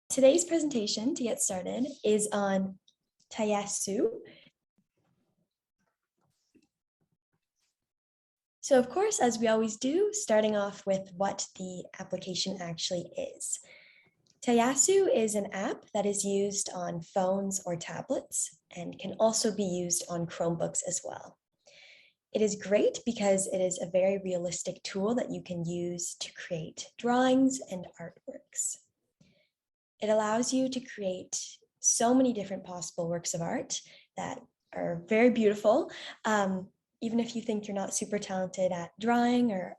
Today's presentation, to get started, is on Tayasu. So of course, as we always do, starting off with what the application actually is. Tayasu is an app that is used on phones or tablets and can also be used on Chromebooks as well. It is great because it is a very realistic tool that you can use to create drawings and artworks. It allows you to create so many different possible works of art that are very beautiful. Even if you think you're not super talented at drawing or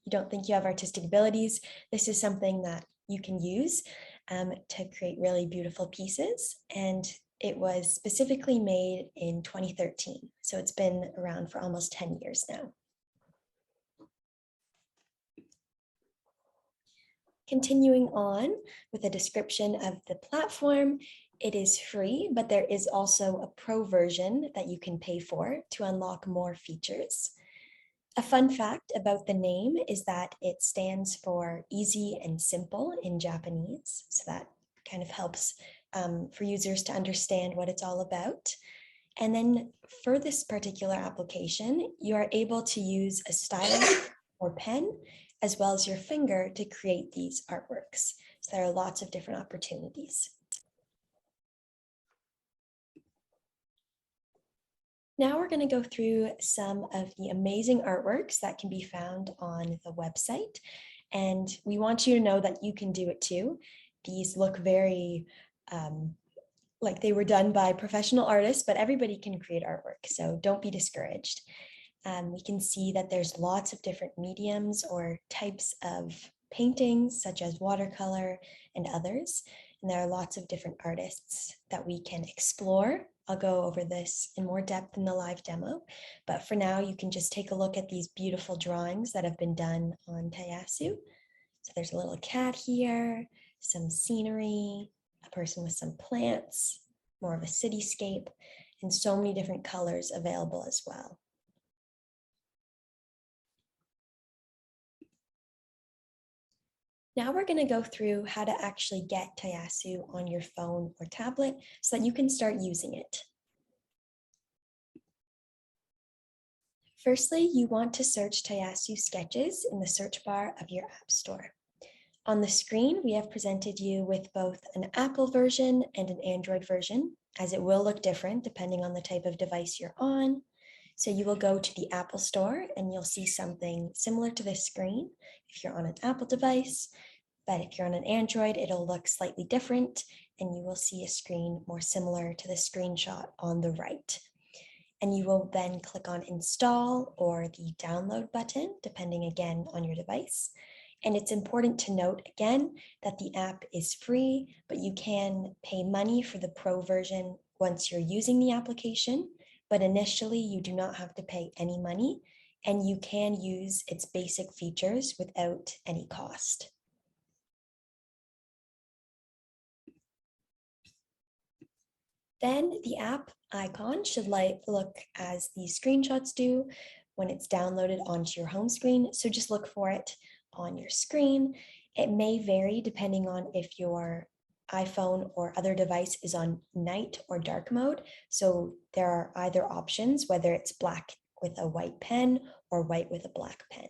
you don't think you have artistic abilities, this is something that you can use to create really beautiful pieces. And it was specifically made in 2013. So it's been around for almost 10 years now. Continuing on with a description of the platform, it is free, but there is also a pro version that you can pay for to unlock more features. A fun fact about the name is that it stands for easy and simple in Japanese. So that kind of helps for users to understand what it's all about. And then for this particular application, you are able to use a stylus or pen as well as your finger to create these artworks. So there are lots of different opportunities. Now we're going to go through some of the amazing artworks that can be found on the website. And we want you to know that you can do it too. These look very like they were done by professional artists, but everybody can create artwork, so don't be discouraged. We can see that there's lots of different mediums or types of paintings, such as watercolor and others. And there are lots of different artists that we can explore. I'll go over this in more depth in the live demo, but for now you can just take a look at these beautiful drawings that have been done on Tayasu. So there's a little cat here, some scenery, a person with some plants, more of a cityscape, and so many different colors available as well. Now we're going to go through how to actually get Tayasu on your phone or tablet so that you can start using it. Firstly, you want to search Tayasui Sketches in the search bar of your app store. On the screen, we have presented you with both an Apple version and an Android version, as it will look different depending on the type of device you're on. So you will go to the Apple Store and you'll see something similar to this screen if you're on an Apple device, but if you're on an Android, it'll look slightly different and you will see a screen more similar to the screenshot on the right. And you will then click on install or the download button, depending again on your device. And it's important to note again that the app is free, but you can pay money for the pro version once you're using the application. But initially you do not have to pay any money and you can use its basic features without any cost. Then the app icon should look as the screenshots do when it's downloaded onto your home screen. So just look for it on your screen. It may vary depending on if your iPhone or other device is on night or dark mode. So there are either options, whether it's black with a white pen or white with a black pen.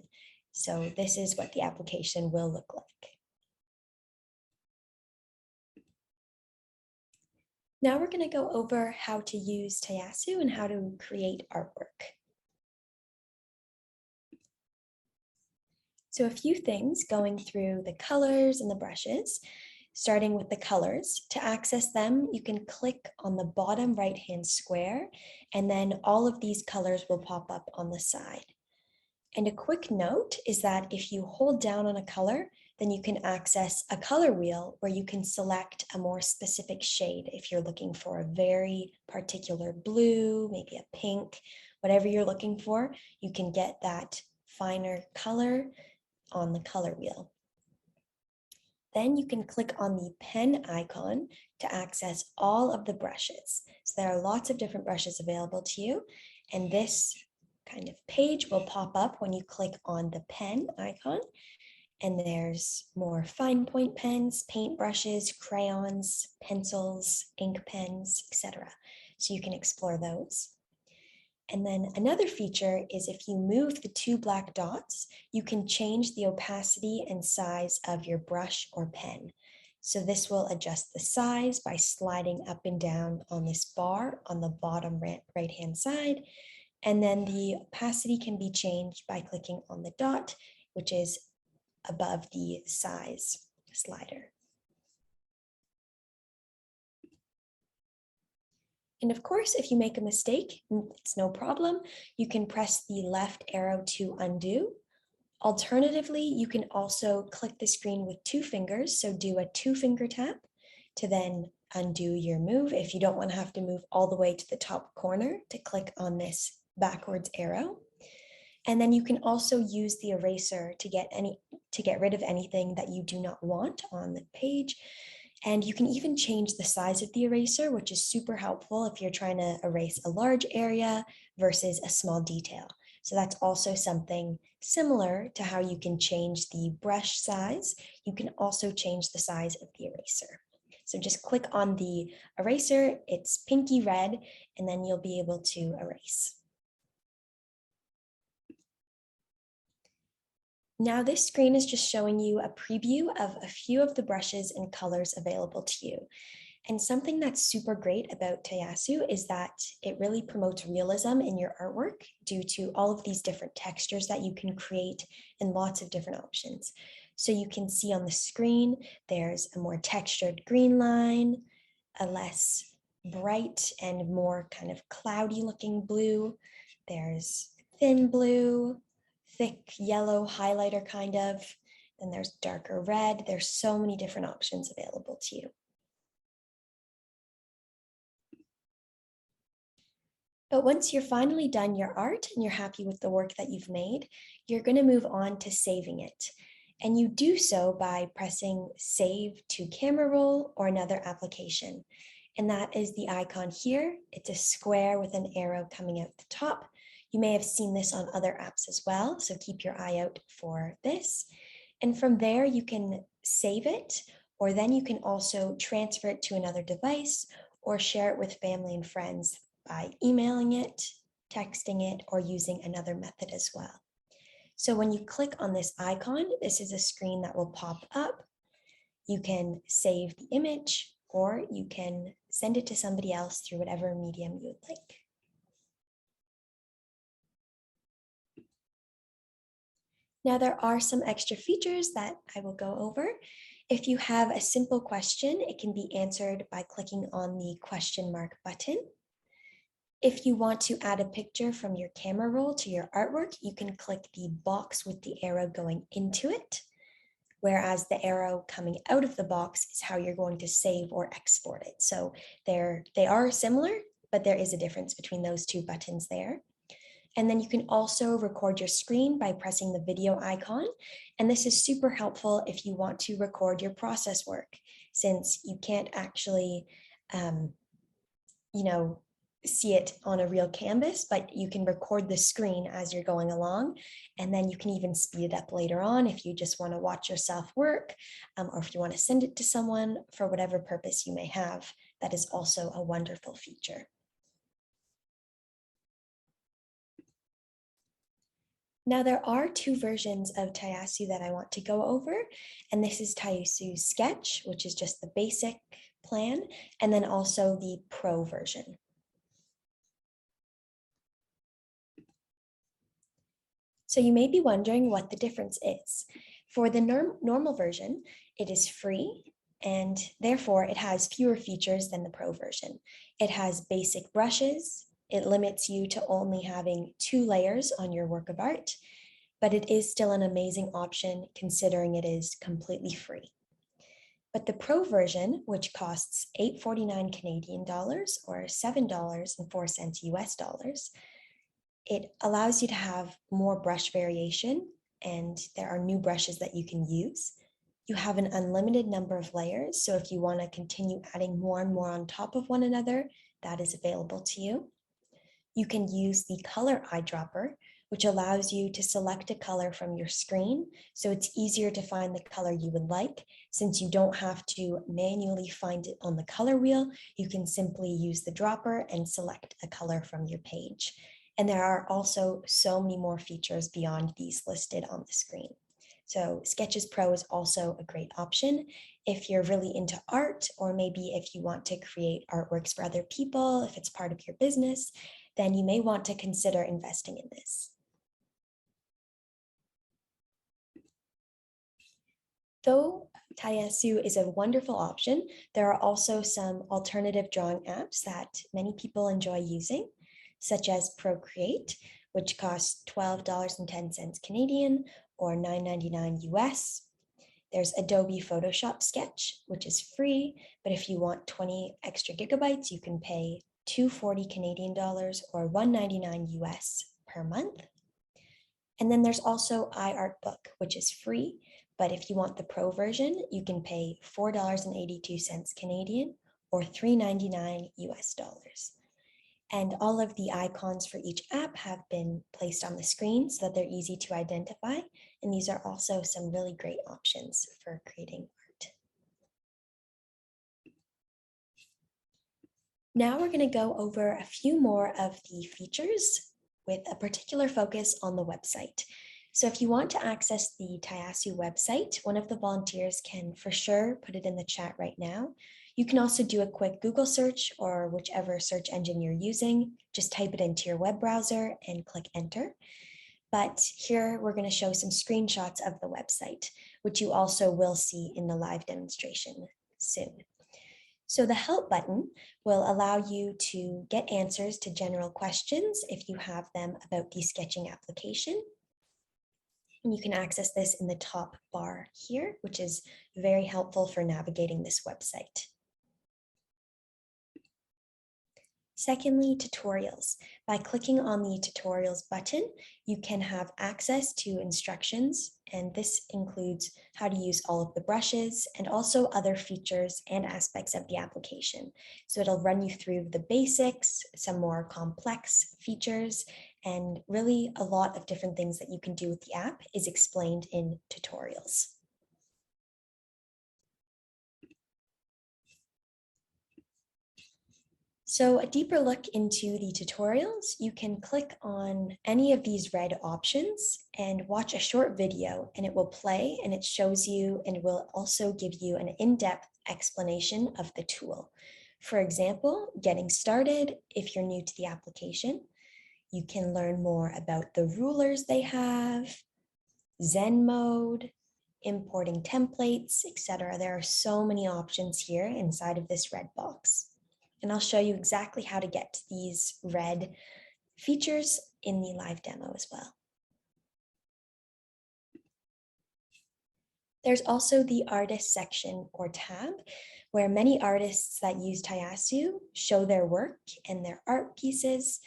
So this is what the application will look like. Now we're going to go over how to use Tayasu and how to create artwork. So a few things going through the colors and the brushes. Starting with the colors, to access them, you can click on the bottom right-hand square, and then all of these colors will pop up on the side. And a quick note is that if you hold down on a color, then you can access a color wheel where you can select a more specific shade. If you're looking for a very particular blue, maybe a pink, whatever you're looking for, you can get that finer color on the color wheel. Then you can click on the pen icon to access all of the brushes. So there are lots of different brushes available to you, and this kind of page will pop up when you click on the pen icon. And there's more fine point pens, paint brushes, crayons, pencils, ink pens, etc. So you can explore those. And then another feature is if you move the two black dots, you can change the opacity and size of your brush or pen. So this will adjust the size by sliding up and down on this bar on the bottom right-hand side. And then the opacity can be changed by clicking on the dot, which is above the size slider. And of course, if you make a mistake, it's no problem. You can press the left arrow to undo. Alternatively, you can also click the screen with 2 fingers. So do a 2-finger tap to then undo your move if you don't want to have to move all the way to the top corner to click on this backwards arrow. And then you can also use the eraser to get rid of anything that you do not want on the page. And you can even change the size of the eraser, which is super helpful if you're trying to erase a large area versus a small detail. So that's also something similar to how you can change the brush size. You can also change the size of the eraser. So just click on the eraser, it's pinky red, and then you'll be able to erase. Now this screen is just showing you a preview of a few of the brushes and colors available to you. And something that's super great about Tayasu is that it really promotes realism in your artwork due to all of these different textures that you can create and lots of different options. So you can see on the screen, there's a more textured green line, a less bright and more kind of cloudy looking blue. There's thin blue, thick yellow highlighter kind of, then there's darker red. There's so many different options available to you. But once you're finally done your art and you're happy with the work that you've made, you're going to move on to saving it. And you do so by pressing Save to Camera Roll or another application. And that is the icon here. It's a square with an arrow coming out the top. You may have seen this on other apps as well, so keep your eye out for this. And from there, you can save it, or then you can also transfer it to another device or share it with family and friends by emailing it, texting it, or using another method as well. So when you click on this icon, this is a screen that will pop up. You can save the image, or you can send it to somebody else through whatever medium you would like. Now there are some extra features that I will go over. If you have a simple question, it can be answered by clicking on the question mark button. If you want to add a picture from your camera roll to your artwork, you can click the box with the arrow going into it, whereas the arrow coming out of the box is how you're going to save or export it. So they are similar, but there is a difference between those two buttons there. And then you can also record your screen by pressing the video icon. And this is super helpful if you want to record your process work, since you can't actually, see it on a real canvas, but you can record the screen as you're going along. And then you can even speed it up later on if you just want to watch yourself work, or if you want to send it to someone for whatever purpose you may have. That is also a wonderful feature. Now there are 2 versions of Tayasu that I want to go over, and this is Tayasui Sketch, which is just the basic plan, and then also the Pro version. So you may be wondering what the difference is. For the normal version, it is free, and therefore it has fewer features than the Pro version. It has basic brushes. It limits you to only having 2 layers on your work of art, but it is still an amazing option considering it is completely free. But the Pro version, which costs $8.49 Canadian dollars or $7.04 US dollars, it allows you to have more brush variation, and there are new brushes that you can use. You have an unlimited number of layers, so if you want to continue adding more and more on top of one another, that is available to you. You can use the color eyedropper, which allows you to select a color from your screen, so it's easier to find the color you would like. Since you don't have to manually find it on the color wheel, you can simply use the dropper and select a color from your page. And there are also so many more features beyond these listed on the screen. So Sketches Pro is also a great option if you're really into art, or maybe if you want to create artworks for other people, if it's part of your business, then you may want to consider investing in this. Though Tayasu is a wonderful option, there are also some alternative drawing apps that many people enjoy using, such as Procreate, which costs $12.10 Canadian or $9.99 US. There's Adobe Photoshop Sketch, which is free, but if you want 20 extra gigabytes, you can pay $240 Canadian dollars or $199 US per month. And then there's also iArtBook, which is free, but if you want the pro version, you can pay $4.82 Canadian or $3.99 US dollars. And all of the icons for each app have been placed on the screen so that they're easy to identify. And these are also some really great options for creating art. Now we're going to go over a few more of the features with a particular focus on the website. So if you want to access the Tayasu website, one of the volunteers can for sure put it in the chat right now. You can also do a quick Google search or whichever search engine you're using. Just type it into your web browser and click enter. But here we're going to show some screenshots of the website, which you also will see in the live demonstration soon. So the help button will allow you to get answers to general questions if you have them about the sketching application. And you can access this in the top bar here, which is very helpful for navigating this website. Secondly, tutorials. By clicking on the tutorials button, you can have access to instructions, and this includes how to use all of the brushes and also other features and aspects of the application. So it'll run you through the basics, some more complex features, and really a lot of different things that you can do with the app is explained in tutorials. So a deeper look into the tutorials, you can click on any of these red options and watch a short video, and it will play and it shows you and will also give you an in-depth explanation of the tool. For example, getting started, if you're new to the application, you can learn more about the rulers they have, Zen mode, importing templates, etc. There are so many options here inside of this red box. And I'll show you exactly how to get to these red features in the live demo as well. There's also the artist section or tab, where many artists that use Tayasu show their work and their art pieces.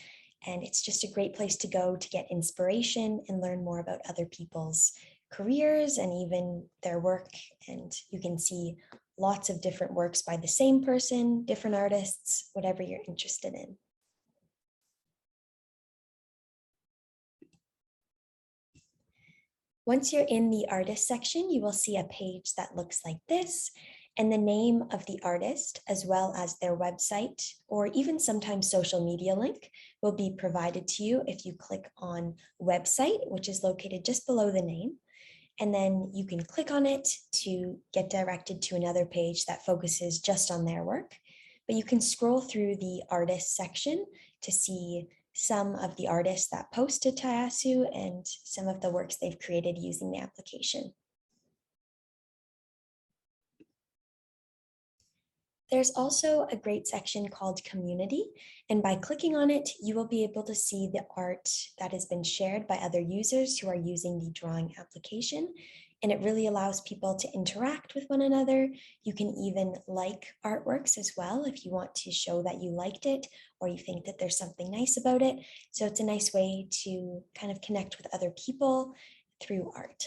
And it's just a great place to go to get inspiration and learn more about other people's careers and even their work. And you can see lots of different works by the same person, different artists, whatever you're interested in. Once you're in the artist section, you will see a page that looks like this, and the name of the artist, as well as their website, or even sometimes social media link, will be provided to you if you click on website, which is located just below the name. And then you can click on it to get directed to another page that focuses just on their work. But you can scroll through the artist section to see some of the artists that posted Tayasu and some of the works they've created using the application. There's also a great section called Community, and by clicking on it, you will be able to see the art that has been shared by other users who are using the drawing application, and it really allows people to interact with one another. You can even like artworks as well if you want to show that you liked it or you think that there's something nice about it. So it's a nice way to kind of connect with other people through art.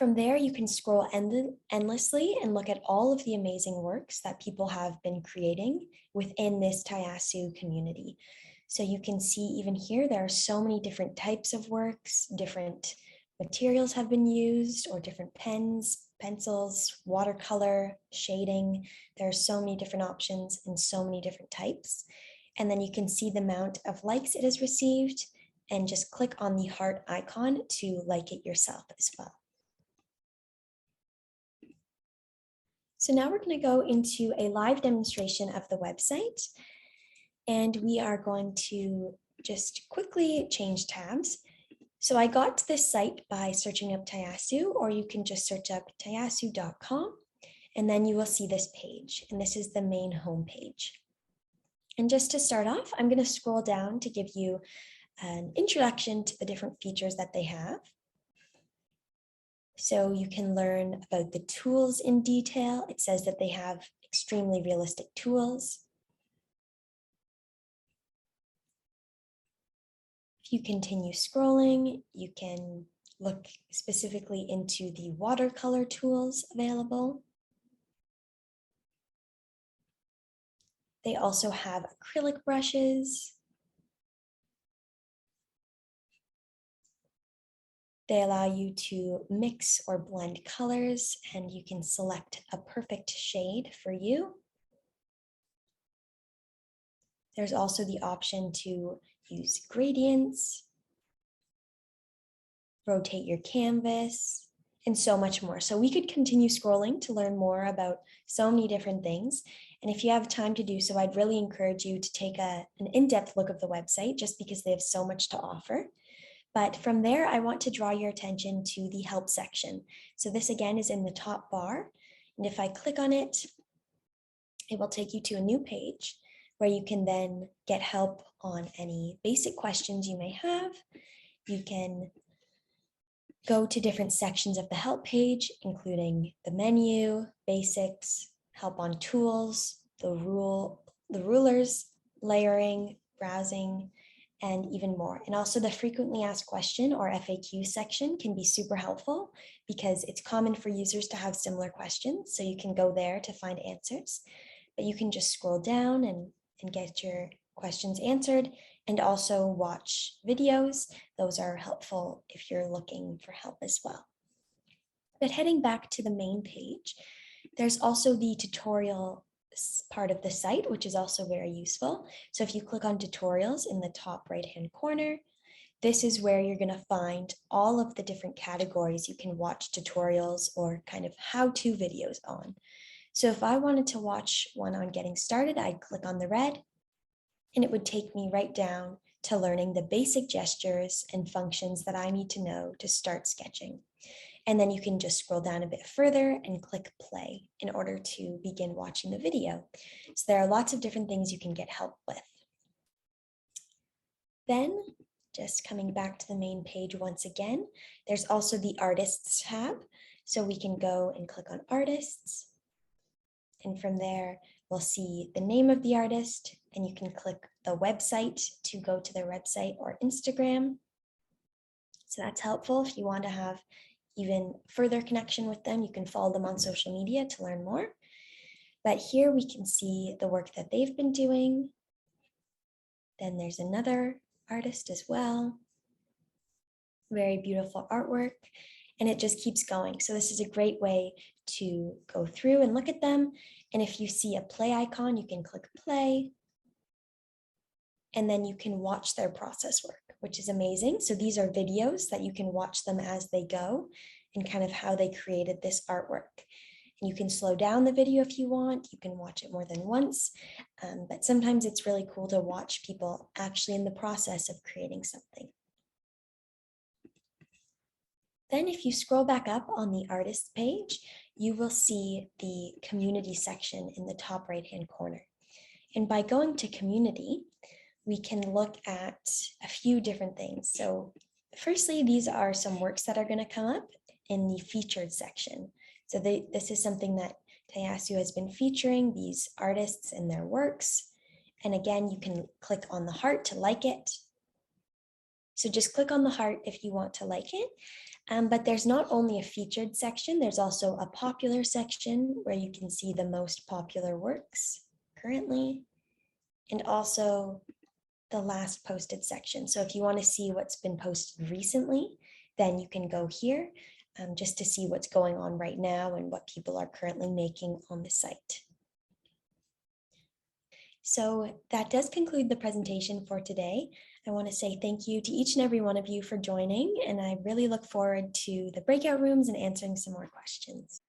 From there, you can scroll endlessly and look at all of the amazing works that people have been creating within this Tayasu community. So you can see even here, there are so many different types of works, different materials have been used, or different pens, pencils, watercolor, shading. There are so many different options and so many different types. And then you can see the amount of likes it has received, and just click on the heart icon to like it yourself as well. So now we're going to go into a live demonstration of the website, and we are going to just quickly change tabs. So I got to this site by searching up Tayasu, or you can just search up tayasu.com, and then you will see this page, and this is the main home page. And just to start off, I'm going to scroll down to give you an introduction to the different features that they have. So you can learn about the tools in detail. It says that they have extremely realistic tools. If you continue scrolling, you can look specifically into the watercolor tools available. They also have acrylic brushes. They allow you to mix or blend colors, and you can select a perfect shade for you. There's also the option to use gradients, rotate your canvas, and so much more. So we could continue scrolling to learn more about so many different things. And if you have time to do so, I'd really encourage you to take an in-depth look of the website, just because they have so much to offer. But from there, I want to draw your attention to the help section. So this again is in the top bar. And if I click on it, it will take you to a new page where you can then get help on any basic questions you may have. You can go to different sections of the help page, including the menu, basics, help on tools, the rulers, layering, browsing, and even more. And also the frequently asked question, or FAQ section, can be super helpful because it's common for users to have similar questions. So you can go there to find answers, but you can just scroll down and get your questions answered, and also watch videos. Those are helpful if you're looking for help as well. But heading back to the main page, there's also the tutorial part of the site, which is also very useful. So if you click on tutorials in the top right-hand corner, this is where you're going to find all of the different categories you can watch tutorials or kind of how-to videos on. So if I wanted to watch one on getting started, I'd click on the red, and it would take me right down to learning the basic gestures and functions that I need to know to start sketching. And then you can just scroll down a bit further and click play in order to begin watching the video. So there are lots of different things you can get help with. Then, just coming back to the main page once again, there's also the artists tab. So we can go and click on artists. And from there, we'll see the name of the artist, and you can click the website to go to their website or Instagram. So that's helpful if you want to have even further connection with them. You can follow them on social media to learn more. But here we can see the work that they've been doing. Then there's another artist as well. Very beautiful artwork. And it just keeps going. So this is a great way to go through and look at them. And if you see a play icon, you can click play. And then you can watch their process work, which is amazing. So these are videos that you can watch them as they go and kind of how they created this artwork. And you can slow down the video if you want. You can watch it more than once. But sometimes it's really cool to watch people actually in the process of creating something. Then if you scroll back up on the artist page, you will see the community section in the top right-hand corner. And by going to community, we can look at a few different things. So firstly, these are some works that are going to come up in the featured section. So this is something that Tayasu has been featuring, these artists and their works. And again, you can click on the heart to like it. So just click on the heart if you want to like it. But there's not only a featured section, there's also a popular section where you can see the most popular works currently, and also the last posted section. So if you want to see what's been posted recently, then you can go here just to see what's going on right now and what people are currently making on the site. So that does conclude the presentation for today. I want to say thank you to each and every one of you for joining, and I really look forward to the breakout rooms and answering some more questions.